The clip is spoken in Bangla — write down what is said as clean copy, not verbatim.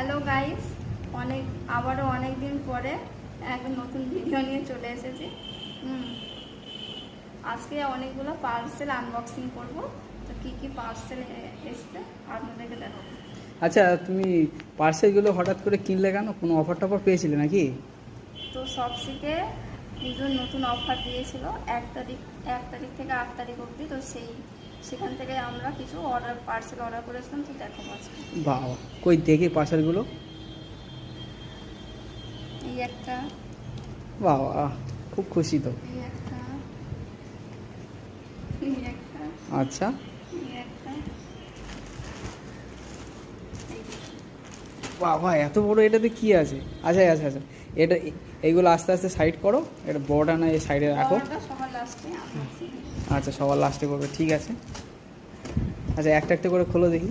হ্যালো গাইস, আবারও অনেক দিন পরে এক নতুন ভিডিও নিয়ে চলে এসেছি। আজকে অনেকগুলো পার্সেল আনবক্সিং করব। তো কি কি পার্সেল এসছে আপনাদেরকে দেখাবো। আচ্ছা, তুমি পার্সেলগুলো হঠাৎ করে কিনলে কেন? কোনো অফার টফার পেয়েছিলে নাকি? তো সবথেকে পুজোর নতুন অফার দিয়েছিল 1 তারিখ থেকে 8 তারিখ অবধি। তো সেখান থেকে আমরা কিছু পার্সেল অর্ডার করেছিলাম। তো দেখাবো আজকে। বাবা, কই দেখি পার্সেলগুলো। এই একটা, বাবা খুব খুশি তো। এই একটা, এই একটা, আচ্ছা, এই একটা, এই দুটো। বাবা এত বড়, এটাতে কি আছে? আচ্ছা আচ্ছা আচ্ছা, এটা এইগুলো আস্তে আস্তে সাইড করো, এটা বড়টা না এই সাইডে রাখো। বড়টা সবার লাস্টে আনবক্সিং। আচ্ছা, সবার লাস্টে করবে, ঠিক আছে। আচ্ছা, একটা একটা করে খোলো দেখি।